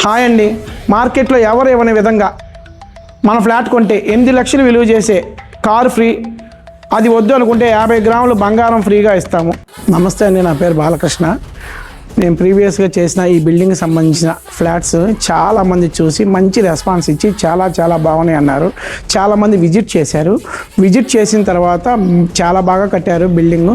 Hi అండి, మార్కెట్లో ఎవరు ఇవ్వని విధంగా మన ఫ్లాట్ కొంటే 8 లక్షలు విలువ చేసే కారు ఫ్రీ, అది వద్దు అనుకుంటే 50 గ్రాములు బంగారం ఫ్రీగా ఇస్తాము. నమస్తే అండి, నా పేరు బాలకృష్ణ. నేను ప్రీవియస్గా చేసిన ఈ బిల్డింగ్కి సంబంధించిన ఫ్లాట్స్ చాలామంది చూసి మంచి రెస్పాన్స్ ఇచ్చి చాలా బాగున్నాయి అన్నారు. చాలామంది విజిట్ చేశారు. విజిట్ చేసిన తర్వాత చాలా బాగా కట్టారు బిల్డింగ్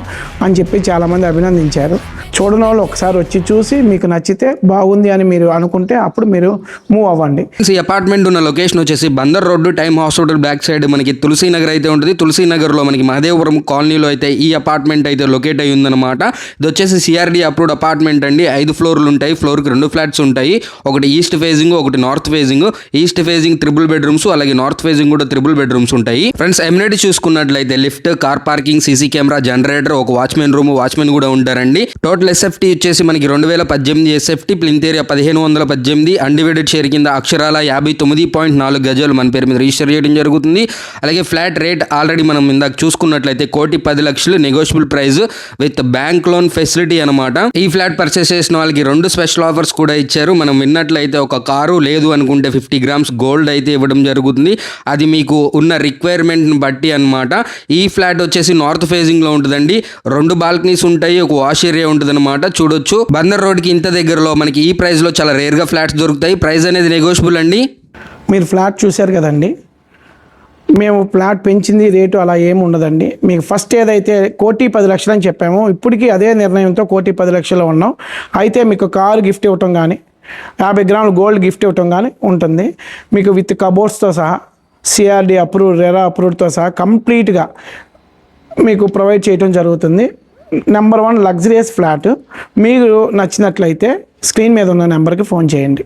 అని చెప్పి చాలామంది అభినందించారు. చూడని వాళ్ళు ఒకసారి వచ్చి చూసి మీకు నచ్చితే బాగుంది అని మీరు అనుకుంటే అప్పుడు మీరు మూవ్ అవ్వండి. ఈ అపార్ట్మెంట్ ఉన్న లొకేషన్ వచ్చేసి Bandar road time hospital back side మనకి తులసి నగర్ అయితే ఉంటుంది. తులసి నగర్లో మనకి మహదేవపురం కాలనీలో అయితే ఈ అపార్ట్మెంట్ అయితే లొకేట్ అయ్యి ఉందన్నమాట. ఇది వచ్చేసి సిఆర్డి అప్రూవ్డ్ అపార్ట్మెంట్ అండి. 5 ఫ్లోర్లు ఉంటాయి. ఫ్లోర్కి 2 ఫ్లాట్స్ ఉంటాయి. ఒకటి ఈస్ట్ ఫేజింగ్, ఒకటి north facing. East facing 3 bedrooms, అలాగే నార్త్ ఫేజింగ్ కూడా 3 బెడ్రూమ్స్ ఉంటాయి. ఫ్రెండ్స్, ఎమ్యూనిటీ చూసుకున్నట్లయితే lift, car parking, CC camera, generator, ఒక వాచ్మెన్ రూమ్, వాచ్మెన్ కూడా ఉంటారండి. టోటల్ ఎస్ఎఫ్టీ వచ్చేసి మనకి 2018 SFT, plinth area 1518, undivided share కింద అక్షరాల 59.4 గజాలు మన పేరు మీద రిజిస్టర్ చేయడం జరుగుతుంది. అలాగే ఫ్లాట్ రేట్ ఆల్రెడీ మనం ఇందాక చూసుకున్నట్లయితే 1,10,00,000 negotiable price with bank loan facility అనమాట. ఈ ఫ్లాట్ పర్చేస్ చేసిన వాళ్ళకి 2 స్పెషల్ ఆఫర్స్ కూడా ఇచ్చారు. మనం విన్నట్లయితే ఒక కారు, లేదు అనుకుంటే 50 గ్రామ్స్ గోల్డ్ అయితే ఇవ్వడం జరుగుతుంది. అది మీకు ఉన్న రిక్వైర్మెంట్ని బట్టి అనమాట. ఈ ఫ్లాట్ వచ్చేసి నార్త్ ఫేజింగ్ లో ఉంటుందండి. 2 బాల్కనీస్ ఉంటాయి, ఒక వాష్ ఏరియా ఉంటుంది అనమాట. చూడొచ్చు, బందర్ రోడ్కి ఇంత దగ్గరలో మనకి ఈ ప్రైస్ లో చాలా రేర్ గా ఫ్లాట్స్ దొరుకుతాయి. ప్రైస్ అనేది నెగోషియబుల్ అండి. మీరు ఫ్లాట్ చూశారు కదండి, మేము ఫ్లాట్ పెంచింది రేటు అలా ఏమి ఉండదండి. మీకు ఫస్ట్ ఏదైతే 1,10,00,000 అని చెప్పామో, ఇప్పటికీ అదే నిర్ణయంతో 1,10,00,000 ఉన్నాం. అయితే మీకు కారు గిఫ్ట్ ఇవ్వటం కానీ, 50 గ్రాములు గోల్డ్ గిఫ్ట్ ఇవ్వటం కానీ ఉంటుంది. మీకు విత్ కబోర్డ్స్తో సహా, సిఆర్డి అప్రూవ్డ్, రెరా అప్రూవ్డ్తో సహా కంప్లీట్గా మీకు ప్రొవైడ్ చేయడం జరుగుతుంది. Number 1 luxurious flat. మీకు నచ్చినట్లయితే స్క్రీన్ మీద ఉన్న నెంబర్కి ఫోన్ చేయండి.